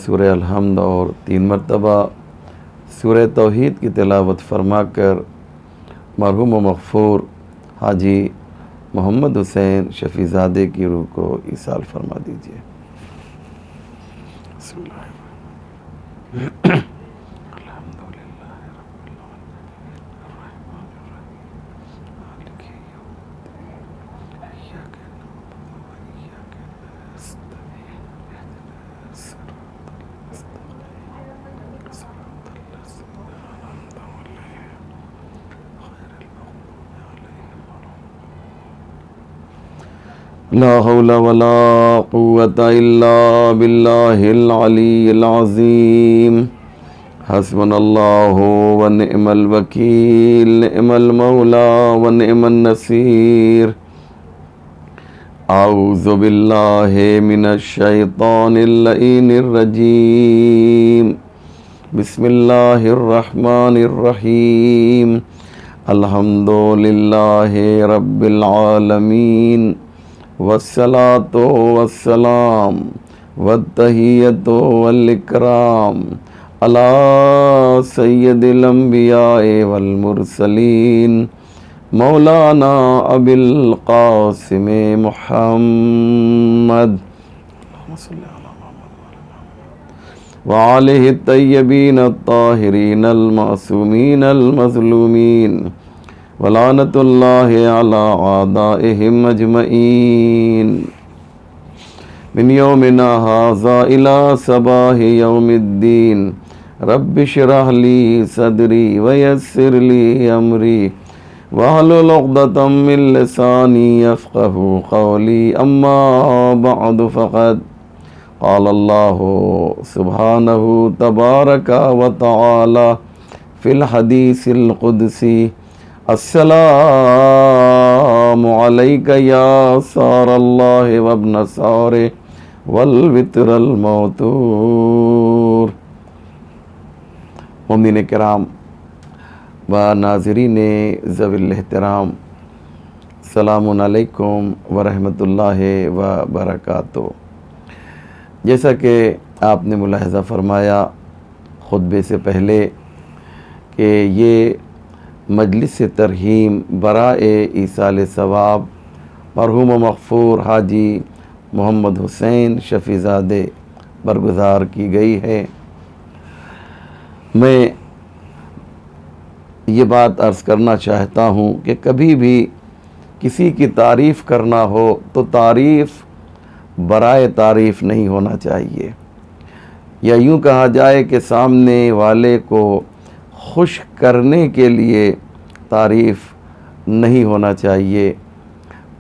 سورہ الحمد اور 3 مرتبہ سورہ توحید کی تلاوت فرما کر مرحوم و مغفور حاجی محمد حسین شفیع زادے کی روح کو ایصال فرما دیجیے۔ بسم اللہ الرحمن لا حول ولا قوة إلا بالله العلي العظيم حسبنا الله ونعم الوكيل نعم المولى ونعم النصير أعوذ بالله من الشيطان اللعين الرجيم بسم الله الرحمن الرحيم الحمد لله رب العالمين والصلاة والسلام والتحیۃ والاکرام علی سید الانبیاء والمرسلین مولانا ابی القاسم محمد وآلہ الطیبین الطاہرین المعصومین المظلومین ولعنت اللہ علی اعدائہم اجمعین من یومنا ھذا الی صباح یوم الدین رب اشرح لی صدری ویسر لی امری واحلل عقدۃ من لسانی یفقہوا قولی اما بعد فقد قال اللہ سبحانہ تبارک و تعالی فی الحدیث القدسی السلام علیک یا سار اللہ وابن سار والوتر الموتور۔ مومنین کرام و ناظرین ذوی الاحترام، السلام علیکم ورحمۃ اللہ وبرکاتہ۔ جیسا کہ آپ نے ملاحظہ فرمایا خطبے سے پہلے کہ یہ مجلس ترحیم برائے ایصال ثواب مرحوم و مغفور حاجی محمد حسین شفیع زادے برگزار کی گئی ہے۔ میں یہ بات عرض کرنا چاہتا ہوں کہ کبھی بھی کسی کی تعریف کرنا ہو تو تعریف برائے تعریف نہیں ہونا چاہیے، یا یوں کہا جائے کہ سامنے والے کو خوش کرنے کے لیے تعریف نہیں ہونا چاہیے،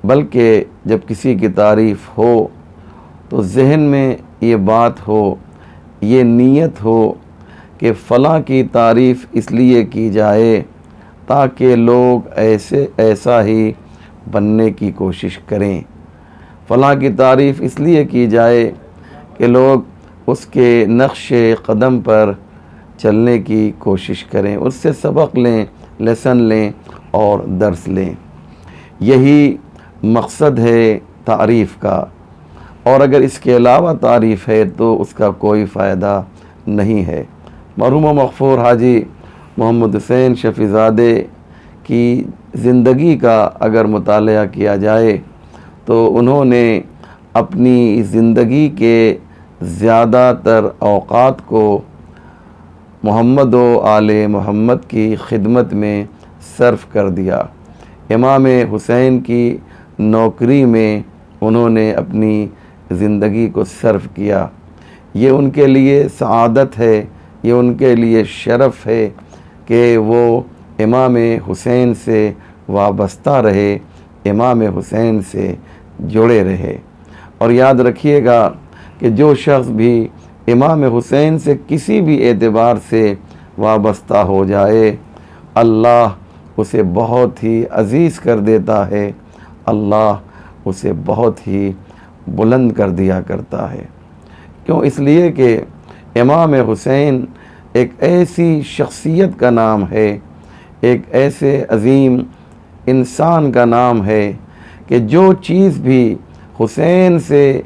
بلکہ جب کسی کی تعریف ہو تو ذہن میں یہ بات ہو، یہ نیت ہو کہ فلاں کی تعریف اس لیے کی جائے تاکہ لوگ ایسا ہی بننے کی کوشش کریں، فلاں کی تعریف اس لیے کی جائے کہ لوگ اس کے نقش قدم پر چلنے کی کوشش کریں، اس سے سبق لیں، لیسن لیں اور درس لیں۔ یہی مقصد ہے تعریف کا، اور اگر اس کے علاوہ تعریف ہے تو اس کا کوئی فائدہ نہیں ہے۔ مرحوم و مغفور حاجی محمد حسین شفیع زادے کی زندگی کا اگر مطالعہ کیا جائے تو انہوں نے اپنی زندگی کے زیادہ تر اوقات کو محمد و آل محمد کی خدمت میں صرف کر دیا۔ امام حسین کی نوکری میں انہوں نے اپنی زندگی کو صرف کیا۔ یہ ان کے لیے سعادت ہے، یہ ان کے لیے شرف ہے کہ وہ امام حسین سے وابستہ رہے، امام حسین سے جڑے رہے۔ اور یاد رکھیے گا کہ جو شخص بھی امام حسین سے کسی بھی اعتبار سے وابستہ ہو جائے، اللہ اسے بہت ہی عزیز کر دیتا ہے، اللہ اسے بہت ہی بلند کر دیا کرتا ہے۔ کیوں؟ اس لیے کہ امام حسین ایک ایسی شخصیت کا نام ہے، ایک ایسے عظیم انسان کا نام ہے کہ جو چیز بھی حسین سے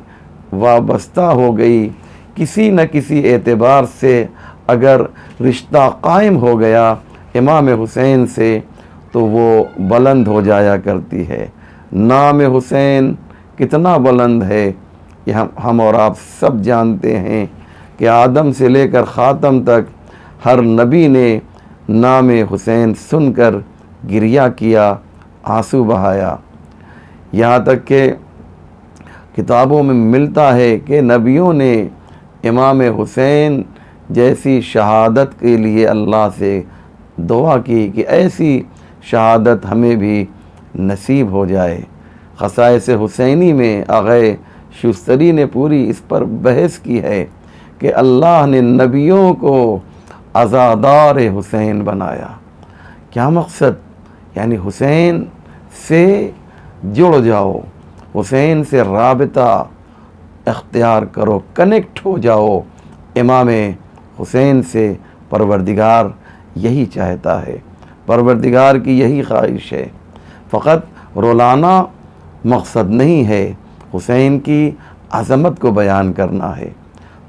وابستہ ہو گئی کسی نہ کسی اعتبار سے اگر رشتہ قائم ہو گیا امام حسین سے تو وہ بلند ہو جایا کرتی ہے۔ نام حسین کتنا بلند ہے یہ ہم اور آپ سب جانتے ہیں کہ آدم سے لے کر خاتم تک ہر نبی نے نام حسین سن کر گریہ کیا، آنسو بہایا۔ یہاں تک کہ کتابوں میں ملتا ہے کہ نبیوں نے امام حسین جیسی شہادت کے لیے اللہ سے دعا کی کہ ایسی شہادت ہمیں بھی نصیب ہو جائے۔ خصائص حسینی میں آغا شوستری نے پوری اس پر بحث کی ہے کہ اللہ نے نبیوں کو عزادار حسین بنایا۔ کیا مقصد؟ یعنی حسین سے جڑ جاؤ، حسین سے رابطہ اختیار کرو، کنیکٹ ہو جاؤ امام حسین سے۔ پروردگار یہی چاہتا ہے، پروردگار کی یہی خواہش ہے۔ فقط رولانا مقصد نہیں ہے، حسین کی عظمت کو بیان کرنا ہے۔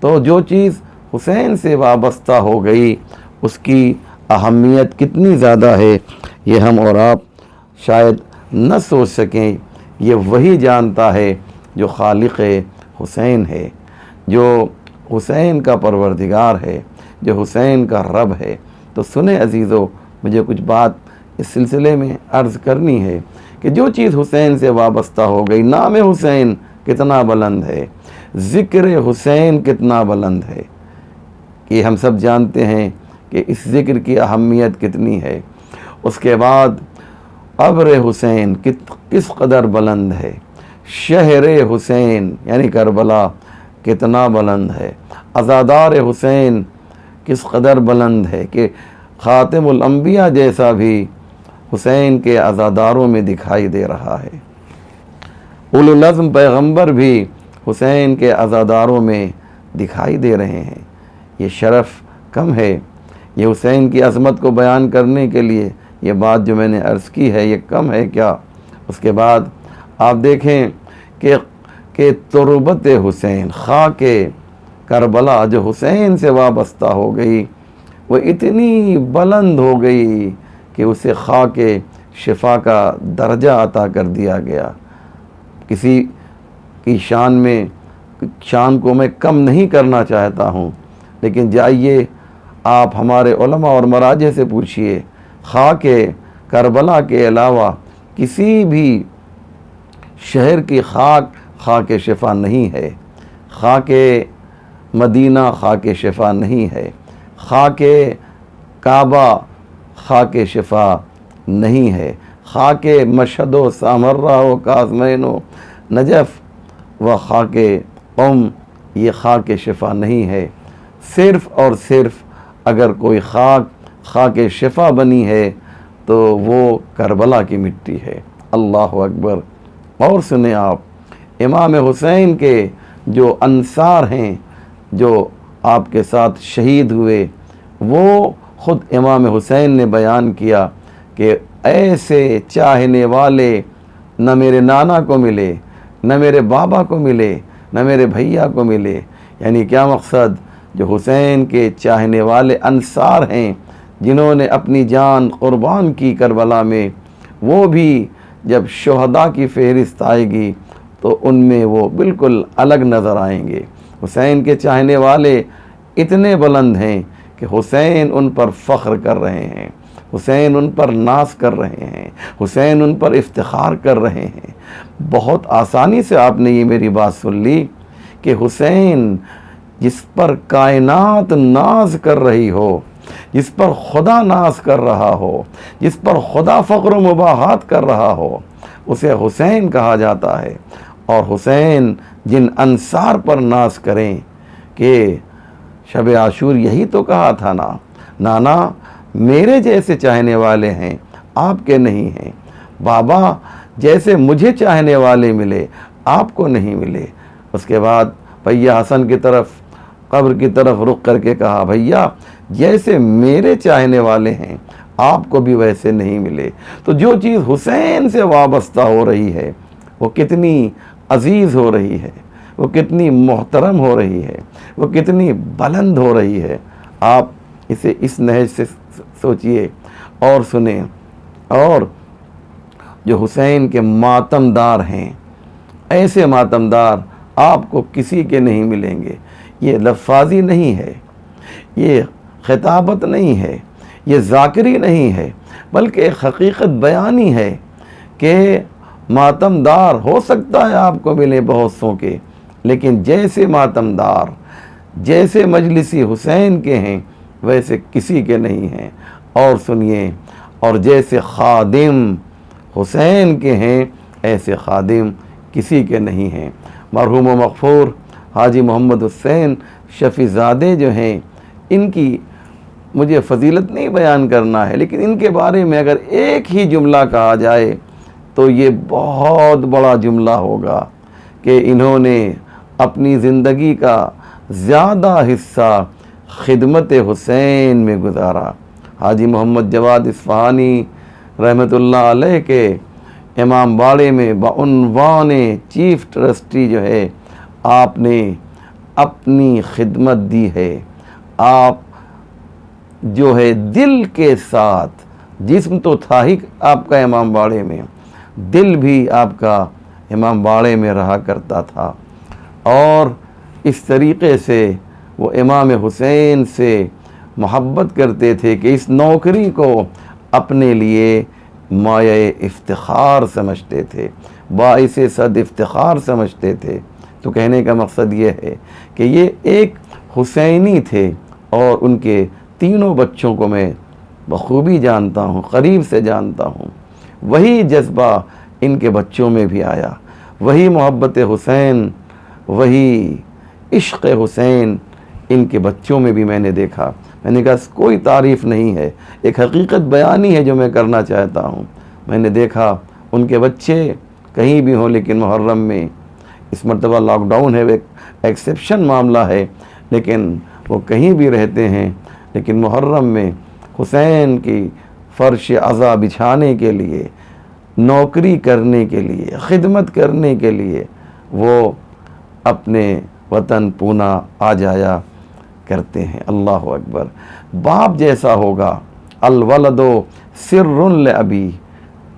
تو جو چیز حسین سے وابستہ ہو گئی اس کی اہمیت کتنی زیادہ ہے یہ ہم اور آپ شاید نہ سوچ سکیں۔ یہ وہی جانتا ہے جو خالق حسین ہے، جو حسین کا پروردگار ہے، جو حسین کا رب ہے۔ تو سنیں عزیزو، مجھے کچھ بات اس سلسلے میں عرض کرنی ہے کہ جو چیز حسین سے وابستہ ہو گئی، نام حسین کتنا بلند ہے، ذکر حسین کتنا بلند ہے، کہ ہم سب جانتے ہیں کہ اس ذکر کی اہمیت کتنی ہے۔ اس کے بعد قبر حسین کس قدر بلند ہے، شہر حسین یعنی کربلا کتنا بلند ہے، عزادار حسین کس قدر بلند ہے کہ خاتم الانبیاء جیسا بھی حسین کے عزاداروں میں دکھائی دے رہا ہے۔ اولو العزم پیغمبر بھی حسین کے عزاداروں میں دکھائی دے رہے ہیں۔ یہ شرف کم ہے؟ یہ حسین کی عظمت کو بیان کرنے کے لیے یہ بات جو میں نے عرض کی ہے یہ کم ہے کیا؟ اس کے بعد آپ دیکھیں کہ تربت حسین، خاک کربلا جو حسین سے وابستہ ہو گئی وہ اتنی بلند ہو گئی کہ اسے خاک شفا کا درجہ عطا کر دیا گیا۔ کسی کی شان کو میں کم نہیں کرنا چاہتا ہوں، لیکن جائیے آپ ہمارے علماء اور مراجع سے پوچھئے، خاک کربلا کے علاوہ کسی بھی شہر کی خاک شفا نہیں ہے، خاک مدینہ خاک شفا نہیں ہے، خاک کعبہ خاک شفا نہیں ہے، خاک مشہد و سامرہ و کاظمین و نجف و خاک قم یہ خاک شفا نہیں ہے۔ صرف اور صرف اگر کوئی خاک شفا بنی ہے تو وہ کربلا کی مٹی ہے۔ اللہ اکبر۔ اور سنیں آپ، امام حسین کے جو انصار ہیں جو آپ کے ساتھ شہید ہوئے، وہ خود امام حسین نے بیان کیا کہ ایسے چاہنے والے نہ میرے نانا کو ملے، نہ میرے بابا کو ملے، نہ میرے بھیا کو ملے۔ یعنی کیا مقصد؟ جو حسین کے چاہنے والے انصار ہیں جنہوں نے اپنی جان قربان کی کربلا میں، وہ بھی جب شہداء کی فہرست آئے گی تو ان میں وہ بالکل الگ نظر آئیں گے۔ حسین کے چاہنے والے اتنے بلند ہیں کہ حسین ان پر فخر کر رہے ہیں، حسین ان پر ناز کر رہے ہیں، حسین ان پر افتخار کر رہے ہیں۔ بہت آسانی سے آپ نے یہ میری بات سن لی کہ حسین جس پر کائنات ناز کر رہی ہو، جس پر خدا ناز کر رہا ہو، جس پر خدا فخر و مباحات کر رہا ہو، اسے حسین کہا جاتا ہے۔ اور حسین جن انصار پر ناز کریں کہ شب عاشور یہی تو کہا تھا نا، نانا میرے جیسے چاہنے والے ہیں، آپ کے نہیں ہیں، بابا جیسے مجھے چاہنے والے ملے آپ کو نہیں ملے۔ اس کے بعد بھیا حسن کی طرف قبر کی طرف رخ کر کے کہا، بھیا جیسے میرے چاہنے والے ہیں آپ کو بھی ویسے نہیں ملے۔ تو جو چیز حسین سے وابستہ ہو رہی ہے وہ کتنی عزیز ہو رہی ہے، وہ کتنی محترم ہو رہی ہے، وہ کتنی بلند ہو رہی ہے. آپ اسے اس نہج سے سوچئے اور سنیں. اور جو حسین کے ماتم دار ہیں، ایسے ماتم دار آپ کو کسی کے نہیں ملیں گے. یہ لفاظی نہیں ہے، یہ خطابت نہیں ہے، یہ ذاکری نہیں ہے، بلکہ ایک حقیقت بیانی ہے کہ ماتم دار ہو سکتا ہے آپ کو ملے بہت سو کے، لیکن جیسے ماتم دار، جیسے مجلسی حسین کے ہیں ویسے کسی کے نہیں ہیں. اور سنیے، اور جیسے خادم حسین کے ہیں ایسے خادم کسی کے نہیں ہیں. مرحوم و مغفور حاجی محمد حسین شفیع زادے جو ہیں، ان کی مجھے فضیلت نہیں بیان کرنا ہے، لیکن ان کے بارے میں اگر ایک ہی جملہ کہا جائے تو یہ بہت بڑا جملہ ہوگا کہ انہوں نے اپنی زندگی کا زیادہ حصہ خدمت حسین میں گزارا. حاجی محمد جواد اصفہانی رحمۃ اللہ علیہ کے امام باڑے میں بعنوان چیف ٹرسٹی جو ہے آپ نے اپنی خدمت دی ہے. آپ جو ہے دل کے ساتھ، جسم تو تھا ہی آپ کا امام باڑے میں، دل بھی آپ کا امام باڑے میں رہا کرتا تھا. اور اس طریقے سے وہ امام حسین سے محبت کرتے تھے کہ اس نوکری کو اپنے لیے مایہ افتخار سمجھتے تھے، باعث صد افتخار سمجھتے تھے. تو کہنے کا مقصد یہ ہے کہ یہ ایک حسینی تھے، اور ان کے تینوں بچوں کو میں بخوبی جانتا ہوں، قریب سے جانتا ہوں. وہی جذبہ ان کے بچوں میں بھی آیا، وہی محبت حسین، وہی عشق حسین ان کے بچوں میں بھی میں نے دیکھا. میں نے کہا کوئی تعریف نہیں ہے، ایک حقیقت بیانی ہے جو میں کرنا چاہتا ہوں. میں نے دیکھا ان کے بچے کہیں بھی ہوں، لیکن محرم میں اس مرتبہ لاک ڈاؤن ہے، ایک ایکسیپشن معاملہ ہے، لیکن وہ کہیں بھی رہتے ہیں، لیکن محرم میں حسین کی فرش عزا بچھانے کے لیے، نوکری کرنے کے لیے، خدمت کرنے کے لیے وہ اپنے وطن پونا آ جایا کرتے ہیں. اللہ اکبر. باپ جیسا ہوگا، الولد سر لابی،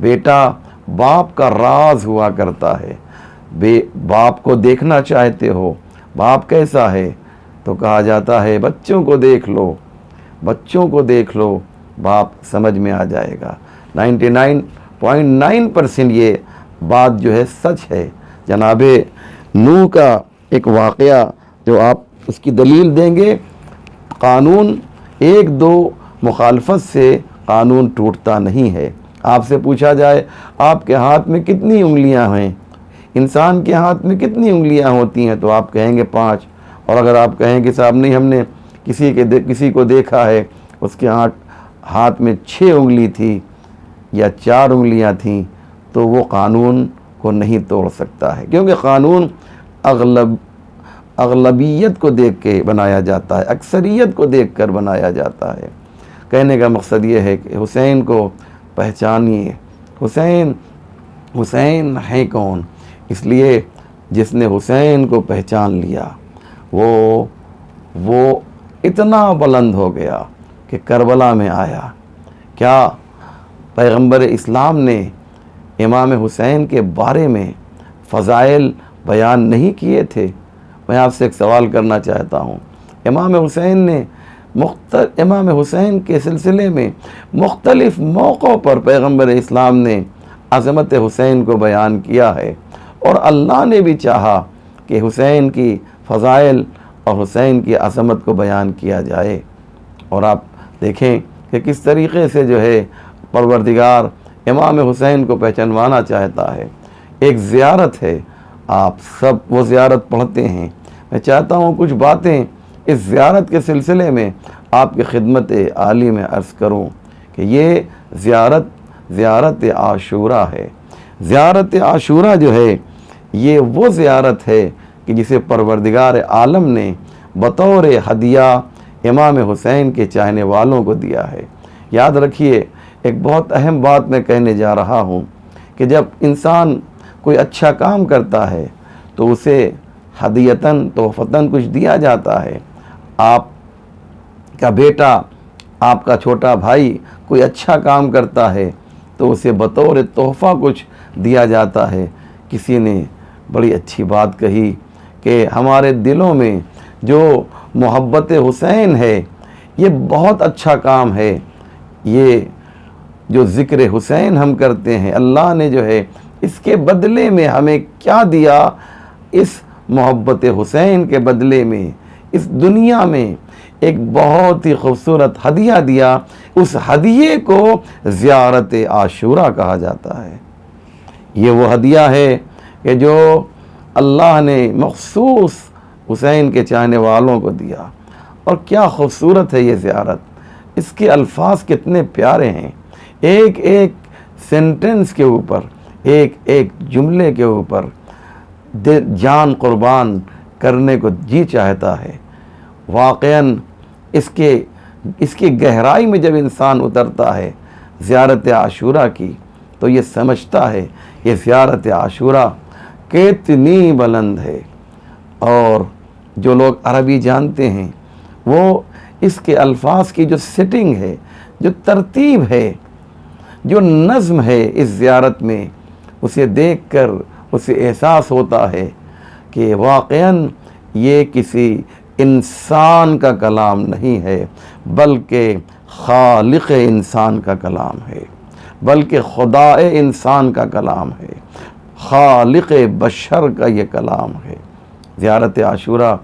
بیٹا باپ کا راز ہوا کرتا ہے. باپ کو دیکھنا چاہتے ہو، باپ کیسا ہے، تو کہا جاتا ہے بچوں کو دیکھ لو، بچوں کو دیکھ لو، باپ سمجھ میں آ جائے گا. 99.9% یہ بات جو ہے سچ ہے. جناب نوح کا ایک واقعہ جو آپ اس کی دلیل دیں گے، قانون ایک دو مخالفت سے قانون ٹوٹتا نہیں ہے. آپ سے پوچھا جائے آپ کے ہاتھ میں کتنی انگلیاں ہیں، انسان کے ہاتھ میں کتنی انگلیاں ہوتی ہیں، تو آپ کہیں گے 5. اور اگر آپ کہیں کہ صاحب نہیں، ہم نے کسی کو دیکھا ہے اس کے ہاتھ میں 6 انگلی تھی یا 4 انگلیاں تھیں، تو وہ قانون کو نہیں توڑ سکتا ہے، کیونکہ قانون اغلبیت کو دیکھ کے بنایا جاتا ہے، اکثریت کو دیکھ کر بنایا جاتا ہے. کہنے کا مقصد یہ ہے کہ حسین کو پہچانیے. حسین ہے کون؟ اس لیے جس نے حسین کو پہچان لیا وہ اتنا بلند ہو گیا کہ کربلا میں آیا. کیا پیغمبر اسلام نے امام حسین کے بارے میں فضائل بیان نہیں کیے تھے؟ میں آپ سے ایک سوال کرنا چاہتا ہوں. امام حسین کے سلسلے میں مختلف موقعوں پر پیغمبر اسلام نے عظمت حسین کو بیان کیا ہے، اور اللہ نے بھی چاہا کہ حسین کی فضائل اور حسین کی عظمت کو بیان کیا جائے. اور آپ دیکھیں کہ کس طریقے سے جو ہے پروردگار امام حسین کو پہچانوانا چاہتا ہے. ایک زیارت ہے، آپ سب وہ زیارت پڑھتے ہیں. میں چاہتا ہوں کچھ باتیں اس زیارت کے سلسلے میں آپ کی خدمت عالی میں عرض کروں کہ یہ زیارت عاشورہ ہے. زیارت عاشورہ جو ہے یہ وہ زیارت ہے کہ جسے پروردگار عالم نے بطور ہدیہ امام حسین کے چاہنے والوں کو دیا ہے. یاد رکھیے، ایک بہت اہم بات میں کہنے جا رہا ہوں کہ جب انسان کوئی اچھا کام کرتا ہے تو اسے ہدیتاً تحفتاً کچھ دیا جاتا ہے. آپ کا بیٹا، آپ کا چھوٹا بھائی کوئی اچھا کام کرتا ہے تو اسے بطور تحفہ کچھ دیا جاتا ہے. کسی نے بڑی اچھی بات کہی کہ ہمارے دلوں میں جو محبت حسین ہے یہ بہت اچھا کام ہے. یہ جو ذکر حسین ہم کرتے ہیں، اللہ نے جو ہے اس کے بدلے میں ہمیں کیا دیا؟ اس محبت حسین کے بدلے میں اس دنیا میں ایک بہت ہی خوبصورت ہدیہ دیا. اس ہدیے کو زیارت عاشورہ کہا جاتا ہے. یہ وہ ہدیہ ہے کہ جو اللہ نے مخصوص حسین کے چاہنے والوں کو دیا. اور کیا خوبصورت ہے یہ زیارت، اس کے الفاظ کتنے پیارے ہیں. ایک ایک سینٹنس کے اوپر، ایک ایک جملے کے اوپر جان قربان کرنے کو جی چاہتا ہے. واقعاً اس کی گہرائی میں جب انسان اترتا ہے زیارت عاشورہ کی تو یہ سمجھتا ہے یہ زیارت عاشورہ کتنی بلند ہے. اور جو لوگ عربی جانتے ہیں وہ اس کے الفاظ کی جو سیٹنگ ہے، جو ترتیب ہے، جو نظم ہے اس زیارت میں، اسے دیکھ کر اسے احساس ہوتا ہے کہ واقعاً یہ کسی انسان کا کلام نہیں ہے بلکہ خالق انسان کا کلام ہے، بلکہ خدا انسان کا کلام ہے، خالق بشر کا یہ کلام ہے. زیارت عاشورہ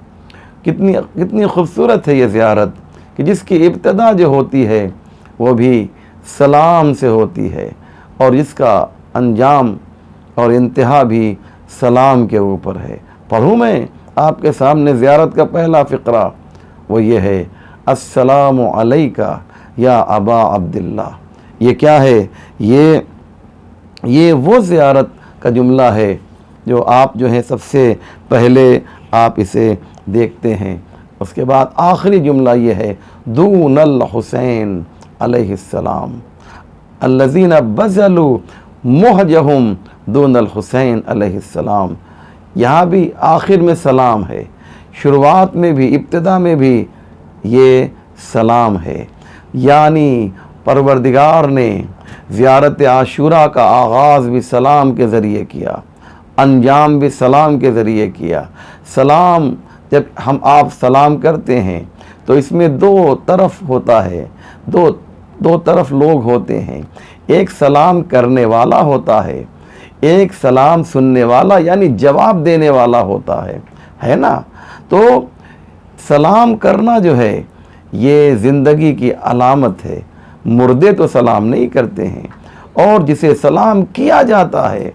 کتنی خوبصورت ہے یہ زیارت کہ جس کی ابتدا جو ہوتی ہے وہ بھی سلام سے ہوتی ہے اور جس کا انجام اور انتہا بھی سلام کے اوپر ہے. پڑھوں میں آپ کے سامنے زیارت کا پہلا فقرہ، وہ یہ ہے: السلام علیکہ یا ابا عبداللہ. یہ کیا ہے؟ یہ وہ زیارت کا جملہ ہے جو آپ جو ہے سب سے پہلے آپ اسے دیکھتے ہیں. اس کے بعد آخری جملہ یہ ہے: دون الحسین علیہ السلام الذین بذلوا مہجہم دون الحسین علیہ السلام. یہاں بھی آخر میں سلام ہے، شروعات میں بھی، ابتدا میں بھی یہ سلام ہے. یعنی پروردگار نے زیارت عاشورہ کا آغاز بھی سلام کے ذریعے کیا، انجام بھی سلام کے ذریعے کیا. سلام جب آپ سلام کرتے ہیں تو اس میں دو طرف ہوتا ہے، دو طرف لوگ ہوتے ہیں. ایک سلام کرنے والا ہوتا ہے، ایک سلام سننے والا یعنی جواب دینے والا ہوتا ہے نا. تو سلام کرنا جو ہے یہ زندگی کی علامت ہے. مردے تو سلام نہیں کرتے ہیں، اور جسے سلام کیا جاتا ہے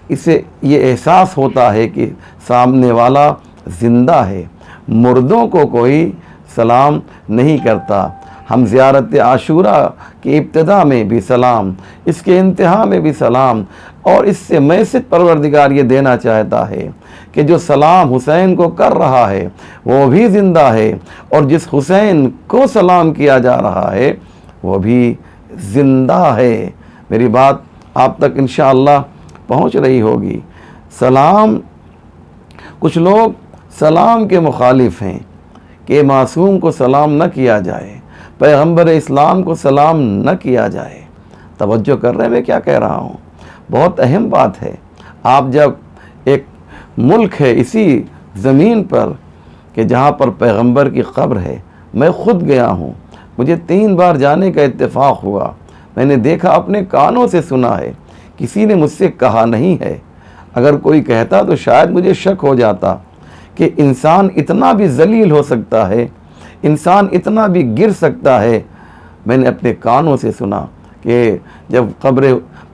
اسے یہ احساس ہوتا ہے کہ سامنے والا زندہ ہے. مردوں کو کوئی سلام نہیں کرتا. ہم زیارت عاشورہ کی ابتدا میں بھی سلام، اس کے انتہا میں بھی سلام، اور اس سے میسج پروردگار یہ دینا چاہتا ہے کہ جو سلام حسین کو کر رہا ہے وہ بھی زندہ ہے، اور جس حسین کو سلام کیا جا رہا ہے وہ بھی زندہ ہے. میری بات آپ تک انشاءاللہ پہنچ رہی ہوگی. سلام، کچھ لوگ سلام کے مخالف ہیں کہ معصوم کو سلام نہ کیا جائے، پیغمبر اسلام کو سلام نہ کیا جائے. توجہ کر رہے ہیں میں کیا کہہ رہا ہوں؟ بہت اہم بات ہے. آپ جب ایک ملک ہے اسی زمین پر کہ جہاں پر پیغمبر کی قبر ہے، میں خود گیا ہوں، مجھے 3 بار جانے کا اتفاق ہوا. میں نے دیکھا، اپنے کانوں سے سنا ہے، کسی نے مجھ سے کہا نہیں ہے. اگر کوئی کہتا تو شاید مجھے شک ہو جاتا کہ انسان اتنا بھی ذلیل ہو سکتا ہے، انسان اتنا بھی گر سکتا ہے. میں نے اپنے کانوں سے سنا کہ جب قبر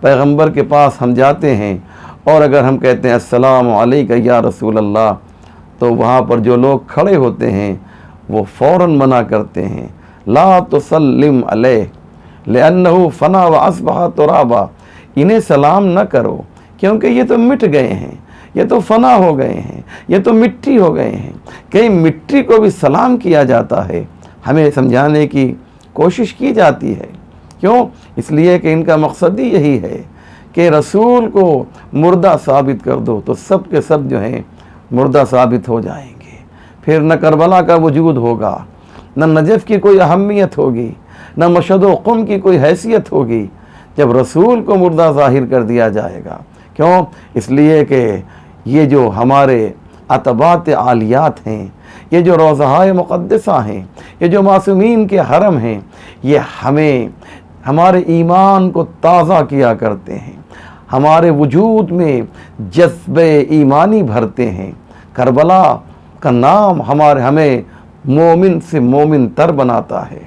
پیغمبر کے پاس ہم جاتے ہیں اور اگر ہم کہتے ہیں السلام علیکہ یا رسول اللہ، تو وہاں پر جو لوگ کھڑے ہوتے ہیں وہ فوراً منع کرتے ہیں، لا تسلم علیہ لأنہ فنا واصبح ترابا. انہیں سلام نہ کرو کیونکہ یہ تو مٹ گئے ہیں، یہ تو فنا ہو گئے ہیں، یہ تو مٹی ہو گئے ہیں. کئی مٹی کو بھی سلام کیا جاتا ہے. ہمیں سمجھانے کی کوشش کی جاتی ہے. کیوں؟ اس لیے کہ ان کا مقصد ہی یہی ہے کہ رسول کو مردہ ثابت کر دو تو سب کے سب جو ہیں مردہ ثابت ہو جائیں گے، پھر نہ کربلا کا وجود ہوگا، نہ نجف کی کوئی اہمیت ہوگی، نہ مشہد و قم کی کوئی حیثیت ہوگی جب رسول کو مردہ ظاہر کر دیا جائے گا۔ کیوں؟ اس لیے کہ یہ جو ہمارے عتبات عالیات ہیں، یہ جو روضہ مقدسہ ہیں، یہ جو معصومین کے حرم ہیں، یہ ہمیں ہمارے ایمان کو تازہ کیا کرتے ہیں، ہمارے وجود میں جذب ایمانی بھرتے ہیں۔ کربلا کا نام ہمیں مومن سے مومن تر بناتا ہے۔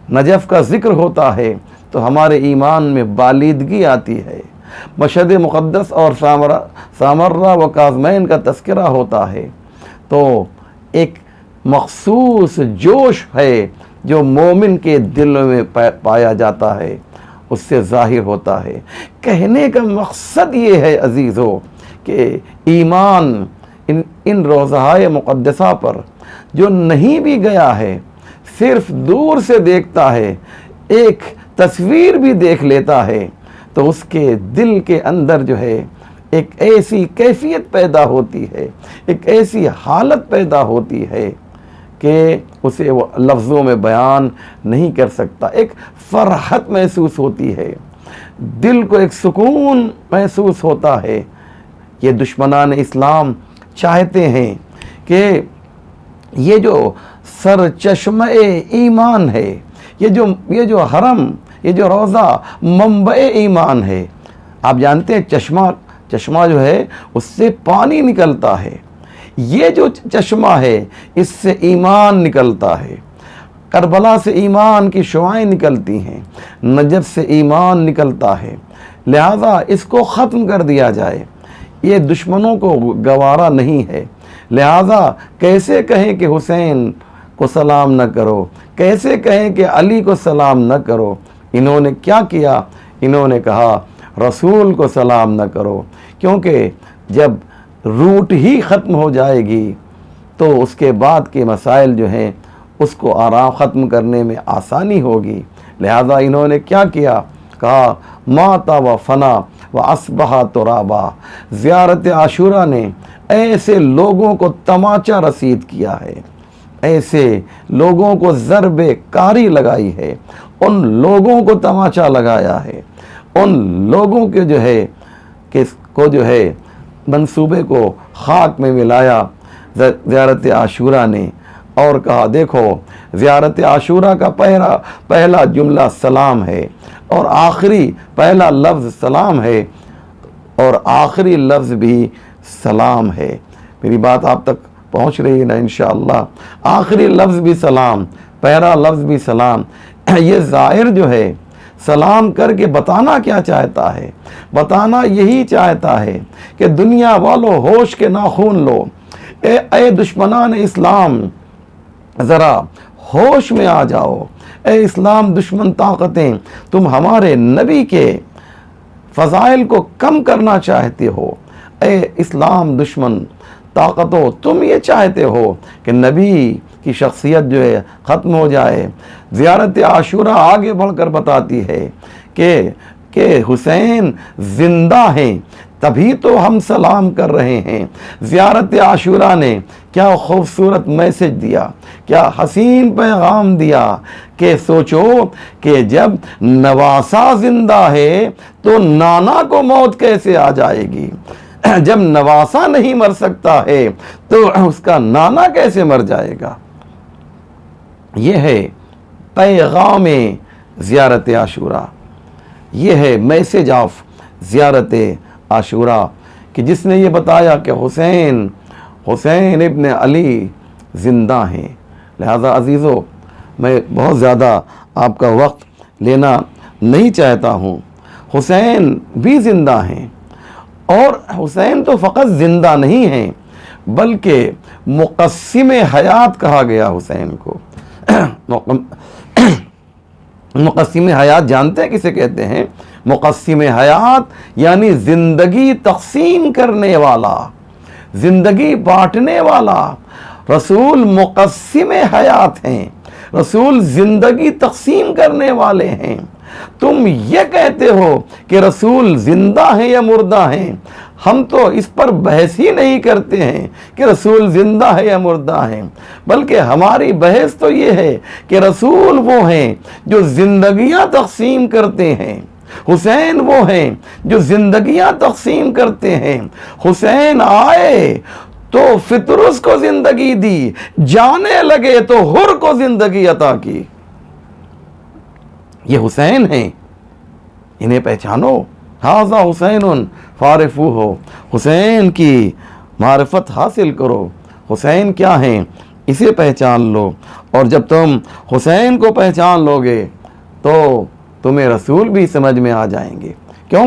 نجف کا ذکر ہوتا ہے تو ہمارے ایمان میں بالیدگی آتی ہے۔ مشہد مقدس اور سامرہ و کاظمین کا تذکرہ ہوتا ہے تو ایک مخصوص جوش ہے جو مومن کے دل میں پایا جاتا ہے، اس سے ظاہر ہوتا ہے۔ کہنے کا مقصد یہ ہے عزیزو کہ ایمان ان روضہ مقدسہ پر جو نہیں بھی گیا ہے، صرف دور سے دیکھتا ہے، ایک تصویر بھی دیکھ لیتا ہے تو اس کے دل کے اندر جو ہے ایک ایسی کیفیت پیدا ہوتی ہے، ایک ایسی حالت پیدا ہوتی ہے کہ اسے وہ لفظوں میں بیان نہیں کر سکتا۔ ایک فرحت محسوس ہوتی ہے، دل کو ایک سکون محسوس ہوتا ہے۔ یہ دشمنان اسلام چاہتے ہیں کہ یہ جو سرچشمہ ایمان ہے، یہ جو حرم، یہ جو روضہ منبع ایمان ہے۔ آپ جانتے ہیں چشمہ جو ہے اس سے پانی نکلتا ہے، یہ جو چشمہ ہے اس سے ایمان نکلتا ہے۔ کربلا سے ایمان کی شعائیں نکلتی ہیں، نجف سے ایمان نکلتا ہے، لہذا اس کو ختم کر دیا جائے، یہ دشمنوں کو گوارا نہیں ہے۔ لہذا کیسے کہیں کہ حسین کو سلام نہ کرو، کیسے کہیں کہ علی کو سلام نہ کرو؟ انہوں نے کیا کیا؟ انہوں نے کہا رسول کو سلام نہ کرو، کیونکہ جب روٹ ہی ختم ہو جائے گی تو اس کے بعد کے مسائل جو ہیں اس کو آرام ختم کرنے میں آسانی ہوگی۔ لہذا انہوں نے کیا کیا؟ کہا ماتا و فنا و اصبح ترابا۔ زیارت عاشورہ نے ایسے لوگوں کو تماچا رسید کیا ہے، ایسے لوگوں کو ضرب کاری لگائی ہے، ان لوگوں کو تماچا لگایا ہے، ان لوگوں کے جو ہے منصوبے کو خاک میں ملایا زیارت عاشورہ نے، اور کہا دیکھو زیارت عاشورہ کا پہلا جملہ سلام ہے اور آخری پہلا لفظ سلام ہے اور آخری لفظ بھی سلام ہے۔ میری بات آپ تک پہنچ رہی ہے نا انشاءاللہ؟ آخری لفظ بھی سلام، پہلا لفظ بھی سلام۔ یہ زائر جو ہے سلام کر کے بتانا کیا چاہتا ہے؟ بتانا یہی چاہتا ہے کہ دنیا والو ہوش کے ناخون لو، اے دشمنان اسلام ذرا ہوش میں آ جاؤ، اے اسلام دشمن طاقتیں، تم ہمارے نبی کے فضائل کو کم کرنا چاہتے ہو، اے اسلام دشمن طاقتوں، تم یہ چاہتے ہو کہ نبی کی شخصیت جو ہے ختم ہو جائے۔ زیارت عاشورہ آگے بڑھ کر بتاتی ہے کہ حسین زندہ ہیں تبھی تو ہم سلام کر رہے ہیں۔ زیارت عاشورہ نے کیا خوبصورت میسج دیا، کیا حسین پیغام دیا کہ سوچو کہ جب نواسہ زندہ ہے تو نانا کو موت کیسے آ جائے گی؟ جب نواسہ نہیں مر سکتا ہے تو اس کا نانا کیسے مر جائے گا؟ یہ ہے پیغام زیارت عاشورہ، یہ ہے میسج آف زیارت عاشورہ کہ جس نے یہ بتایا کہ حسین ابن علی زندہ ہیں۔ لہذا عزیزو میں بہت زیادہ آپ کا وقت لینا نہیں چاہتا ہوں، حسین بھی زندہ ہیں، اور حسین تو فقط زندہ نہیں ہیں بلکہ مقسم حیات کہا گیا حسین کو۔ مقسم حیات جانتے ہیں کسے کہتے ہیں؟ مقسم حیات یعنی زندگی تقسیم کرنے والا، زندگی بانٹنے والا۔ رسول مقسم حیات ہیں، رسول زندگی تقسیم کرنے والے ہیں۔ تم یہ کہتے ہو کہ رسول زندہ ہیں یا مردہ ہیں، ہم تو اس پر بحث ہی نہیں کرتے ہیں کہ رسول زندہ ہے یا مردہ ہیں، بلکہ ہماری بحث تو یہ ہے کہ رسول وہ ہیں جو زندگیاں تقسیم کرتے ہیں، حسین وہ ہیں جو زندگیاں تقسیم کرتے ہیں۔ حسین آئے تو فطرس کو زندگی دی، جانے لگے تو حر کو زندگی عطا کی۔ یہ حسین ہیں، انہیں پہچانو، ھذا حسین فارفوہ، حسین کی معرفت حاصل کرو، حسین کیا ہیں اسے پہچان لو، اور جب تم حسین کو پہچان لو گے تو تمہیں رسول بھی سمجھ میں آ جائیں گے۔ کیوں؟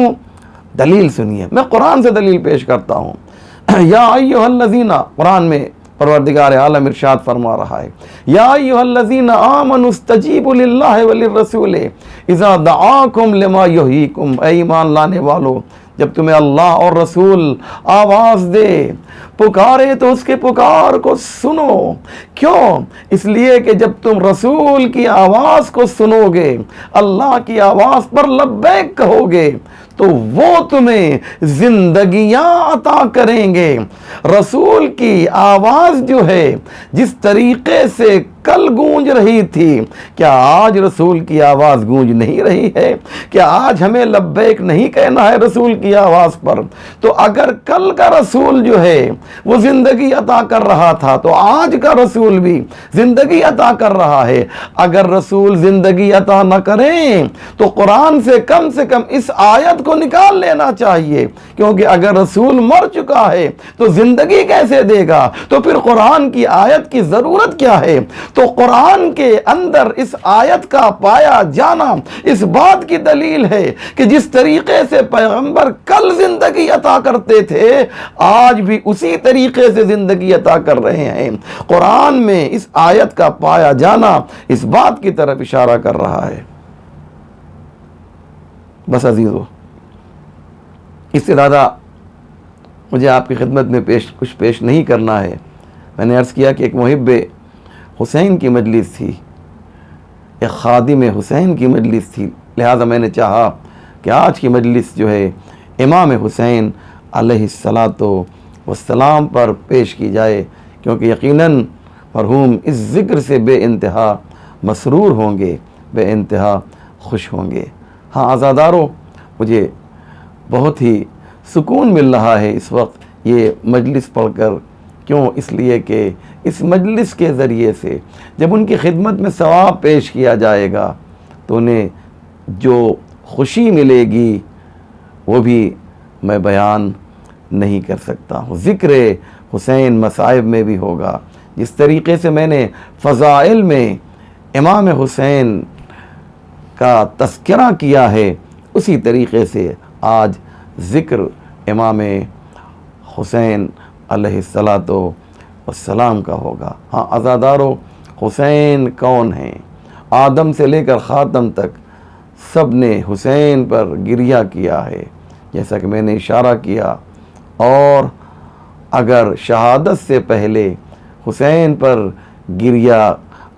دلیل سنیے، میں قرآن سے دلیل پیش کرتا ہوں۔ یا ایھا الذین، قرآن میں پروردگار عالم ارشاد فرما رہا ہے، یا ایھا الذین آمنوا استجیبوا للہ وللرسول اذا دعاکم لما یحییکم، اے ایمان لانے والو جب تمہیں اللہ اور رسول آواز دے، پکارے تو اس کے پکار کو سنو۔ کیوں؟ اس لیے کہ جب تم رسول کی آواز کو سنو گے، اللہ کی آواز پر لبیک کہو گے، تو وہ تمہیں زندگیاں عطا کریں گے۔ رسول کی آواز جو ہے جس طریقے سے کل گونج رہی تھی، کیا آج رسول کی آواز گونج نہیں رہی ہے؟ کیا آج ہمیں لبیک نہیں کہنا ہے رسول کی آواز پر؟ تو اگر کل کا رسول جو ہے وہ زندگی عطا کر رہا تھا تو آج کا رسول بھی زندگی عطا کر رہا ہے۔ اگر رسول زندگی عطا نہ کریں تو قرآن سے کم اس آیت کو نکال لینا چاہیے، کیونکہ اگر رسول مر چکا ہے تو زندگی کیسے دے گا؟ تو پھر قرآن کی آیت کی ضرورت کیا ہے؟ تو قرآن کے اندر اس آیت کا پایا جانا اس بات کی دلیل ہے کہ جس طریقے سے پیغمبر کل زندگی عطا کرتے تھے، آج بھی اسی طریقے سے زندگی عطا کر رہے ہیں۔ قرآن میں اس آیت کا پایا جانا اس بات کی طرف اشارہ کر رہا ہے۔ بس عزیزو، اس سے زیادہ مجھے آپ کی خدمت میں کچھ پیش نہیں کرنا ہے۔ میں نے عرض کیا کہ ایک محب حسین کی مجلس تھی، ایک خادم حسین کی مجلس تھی، لہٰذا میں نے چاہا کہ آج کی مجلس جو ہے امام حسین علیہ السلام پر پیش کی جائے، کیونکہ یقیناً مرحوم اس ذکر سے بے انتہا مسرور ہوں گے، بے انتہا خوش ہوں گے۔ ہاں عزادارو، مجھے بہت ہی سکون مل رہا ہے اس وقت یہ مجلس پڑھ کر۔ کیوں؟ اس لیے کہ اس مجلس کے ذریعے سے جب ان کی خدمت میں ثواب پیش کیا جائے گا تو انہیں جو خوشی ملے گی وہ بھی میں بیان نہیں کر سکتا ہوں۔ ذکر حسین مصائب میں بھی ہوگا، جس طریقے سے میں نے فضائل میں امام حسین کا تذکرہ کیا ہے، اسی طریقے سے آج ذکر امام حسین علیہ السلام کا ہوگا۔ ہاں عزادارو، حسین کون ہیں؟ آدم سے لے کر خاتم تک سب نے حسین پر گریہ کیا ہے، جیسا کہ میں نے اشارہ کیا، اور اگر شہادت سے پہلے حسین پر گریہ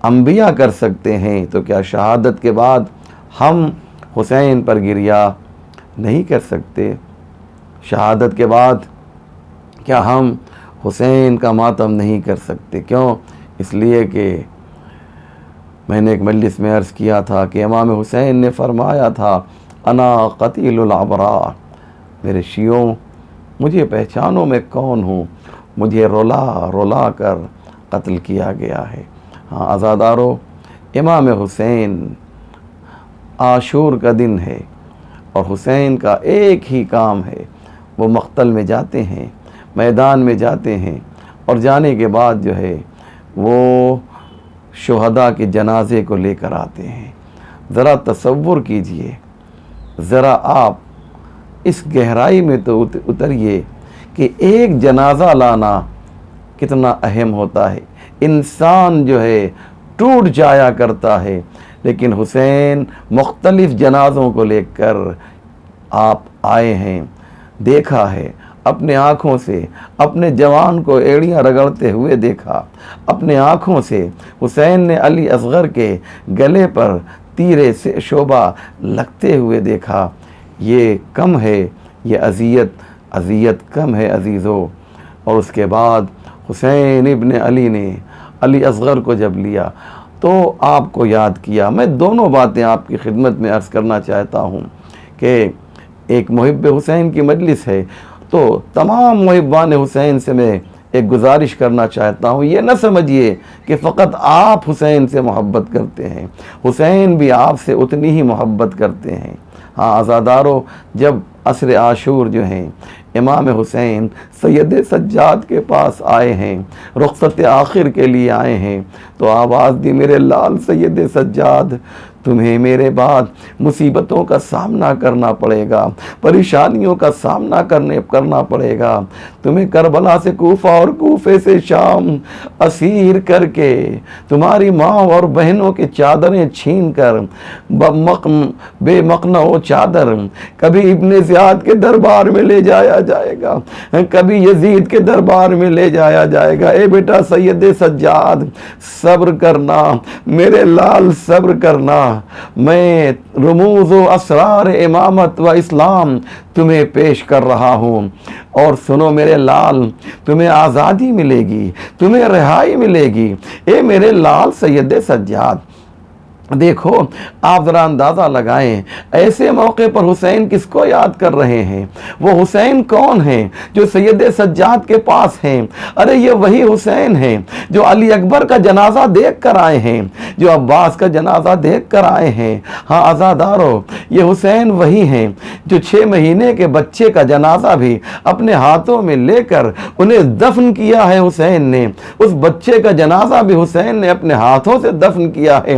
انبیاء کر سکتے ہیں تو کیا شہادت کے بعد ہم حسین پر گریہ نہیں کر سکتے؟ شہادت کے بعد کیا ہم حسین کا ماتم نہیں کر سکتے؟ کیوں؟ اس لیے کہ میں نے ایک مجلس میں عرض کیا تھا کہ امام حسین نے فرمایا تھا، انا قتیل الابرار، میرے شیعوں مجھے پہچانو میں کون ہوں، مجھے رلا کر قتل کیا گیا ہے۔ ہاں عزادارو، امام حسین عاشور کا دن ہے اور حسین کا ایک ہی کام ہے، وہ مقتل میں جاتے ہیں، میدان میں جاتے ہیں، اور جانے کے بعد جو ہے وہ شہداء کے جنازے کو لے کر آتے ہیں۔ ذرا تصور کیجئے، ذرا آپ اس گہرائی میں تو اتریے کہ ایک جنازہ لانا کتنا اہم ہوتا ہے۔ انسان جو ہے ٹوٹ جایا کرتا ہے، لیکن حسین مختلف جنازوں کو لے کر آپ آئے ہیں، دیکھا ہے اپنے آنکھوں سے، اپنے جوان کو ایڑیاں رگڑتے ہوئے دیکھا، اپنے آنکھوں سے حسین نے علی اصغر کے گلے پر تیرے سے شعبہ لگتے ہوئے دیکھا، یہ کم ہے، یہ اذیت کم ہے عزیزو۔ اور اس کے بعد حسین ابن علی نے علی اصغر کو جب لیا تو آپ کو یاد کیا۔ میں دونوں باتیں آپ کی خدمت میں عرض کرنا چاہتا ہوں کہ ایک محب حسین کی مجلس ہے، تو تمام محبان حسین سے میں ایک گزارش کرنا چاہتا ہوں، یہ نہ سمجھیے کہ فقط آپ حسین سے محبت کرتے ہیں، حسین بھی آپ سے اتنی ہی محبت کرتے ہیں۔ ہاں عزادارو، جب عصر عاشور جو ہیں امام حسین سید سجاد کے پاس آئے ہیں، رخصت آخر کے لیے آئے ہیں، تو آواز دی، میرے لال سید سجاد، تمہیں میرے بعد مصیبتوں کا سامنا کرنا پڑے گا، پریشانیوں کا سامنا کرنا پڑے گا، تمہیں کربلا سے کوفہ اور کوفے سے شام اسیر کر کے، تمہاری ماں اور بہنوں کی چادریں چھین کر، بے مقنع چادر کبھی ابن زیاد کے دربار میں لے جایا جائے گا، کبھی یزید کے دربار میں لے جایا جائے گا۔ اے بیٹا سید سجاد، صبر کرنا میرے لال، صبر کرنا، میں رموز و اسرار امامت و اسلام تمہیں پیش کر رہا ہوں، اور سنو میرے لال، تمہیں آزادی ملے گی، تمہیں رہائی ملے گی۔ اے میرے لال سید سجاد، دیکھو آپ ذرا اندازہ لگائیں، ایسے موقع پر حسین کس کو یاد کر رہے ہیں؟ وہ حسین کون ہیں جو سید سجاد کے پاس ہیں؟ ارے یہ وہی حسین ہیں جو علی اکبر کا جنازہ دیکھ کر آئے ہیں، جو عباس کا جنازہ دیکھ کر آئے ہیں۔ ہاں عزادارو، یہ حسین وہی ہیں جو 6 مہینے کے بچے کا جنازہ بھی اپنے ہاتھوں میں لے کر انہیں دفن کیا ہے حسین نے، اس بچے کا جنازہ بھی حسین نے اپنے ہاتھوں سے دفن کیا ہے۔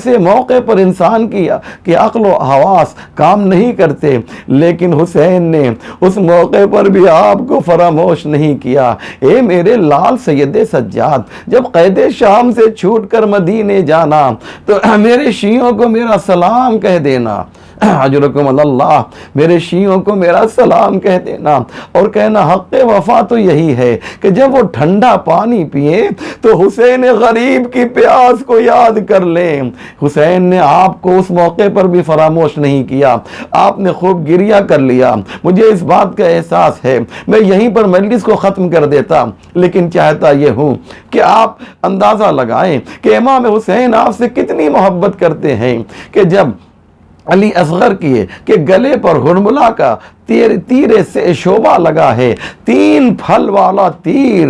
ایسے موقع پر انسان کی عقل و حواس کام نہیں کرتے، لیکن حسین نے اس موقع پر بھی آپ کو فراموش نہیں کیا۔ اے میرے لال سید سجاد، جب قید شام سے چھوٹ کر مدینے جانا تو میرے شیعوں کو میرا سلام کہہ دینا، اجرکم اللہ، میرے شیعوں کو میرا سلام کہہ دینا، اور کہنا حق وفا تو یہی ہے کہ جب وہ ٹھنڈا پانی پیے تو حسین غریب کی پیاس کو یاد کر لیں۔ حسین نے آپ کو اس موقع پر بھی فراموش نہیں کیا، آپ نے خوب گریہ کر لیا۔ مجھے اس بات کا احساس ہے، میں یہیں پر مجلس کو ختم کر دیتا، لیکن چاہتا یہ ہوں کہ آپ اندازہ لگائیں کہ امام حسین آپ سے کتنی محبت کرتے ہیں کہ جب علی اصغر کیے کہ گلے پر ہرملا کا تیرے سے شعبہ لگا ہے، 3 پھل والا تیر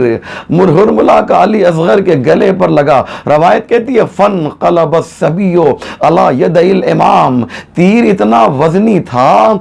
ہرملا کا علی اصغر کے گلے پر لگا۔ روایت کہتی ہے فن قلب الصبیو علی ید الامام، تیر اتنا وزنی تھا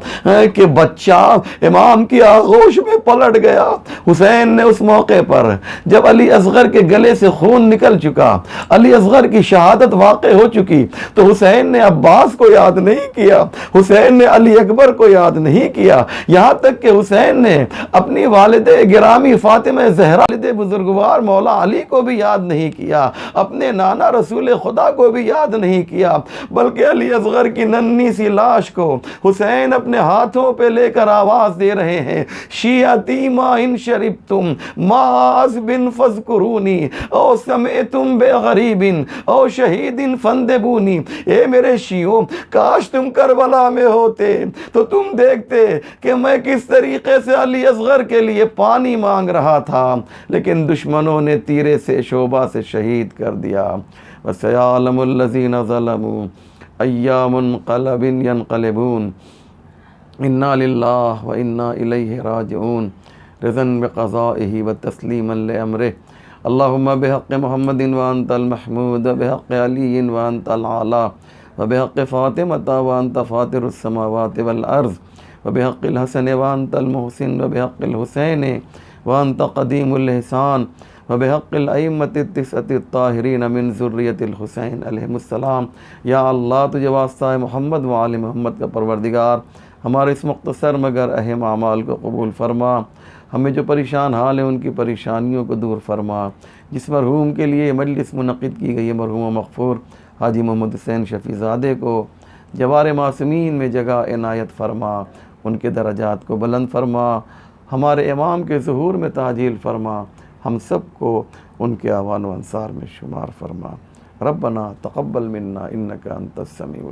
کہ بچہ امام کی آغوش میں پلٹ گیا۔ حسین نے اس موقع پر جب علی اصغر کے گلے سے خون نکل چکا، علی اصغر کی شہادت واقع ہو چکی، تو حسین نے عباس کو یاد نہیں کیا، حسین نے علی اکبر کو یاد نہیں کیا، یہاں تک کہ حسین نے اپنی والد گرامی فاطمہ زہرا، والد بزرگوار مولا علی کو بھی یاد نہیں کیا، اپنے نانا رسول خدا کو بھی یاد نہیں کیا، بلکہ علی اصغر کی ننھی سی لاش کو حسین اپنے ہاتھوں پہ لے کر آواز دے رہے ہیں، شیعتی ما ان شربتم ماس بن فذکرونی او سمعتم بے غریب او شہید فندبونی۔ اے میرے شیعوں، کاش تم کربلا میں ہوتے تو تم دیکھتے کہ میں کس طریقے سے علی اصغر کے لیے پانی مانگ رہا تھا، لیکن دشمنوں نے تیرے سے شعبہ سے شہید کر دیا۔ وَسَيَعْلَمُ الَّذِينَ ظَلَمُوا أَيَّ مُنْقَلَبٍ يَنْقَلِبُونَ إِنَّا لِلَّهِ وَإِنَّا إِلَيْهِ رَاجِعُونَ رِضًا بِقَضَائِهِ وَتَسْلِيمًا لِأَمْرِهِ اللهم بحق محمد وأنت المحمود وبحق علي وأنت العلا وبحق فاطمة وأنت فاطر السماوات والأرض وبحق الحسن وأنت المحسن وبحق الحسين وأنت قديم الإحسان وبحق الأئمة التسعة الطاهرين من ذرية الحسين علیہ السلام۔ یا اللہ، تجھے واسطہ محمد و آل محمد کا پروردگار ہمارے اس مختصر مگر اہم اعمال کو قبول فرما، ہمیں جو پریشان حال ہیں ان کی پریشانیوں کو دور فرما۔ جس مرحوم کے لیے مجلس منعقد کی گئی ہے، مرحوم و مغفور حاجی محمد حسین شفیع زادے کو جوار معصومین میں جگہ عنایت فرما، ان کے درجات کو بلند فرما، ہمارے امام کے ظہور میں تعجیل فرما، ہم سب کو ان کے اعوان و انصار میں شمار فرما۔ ربنا تقبل منا انک انت السمیع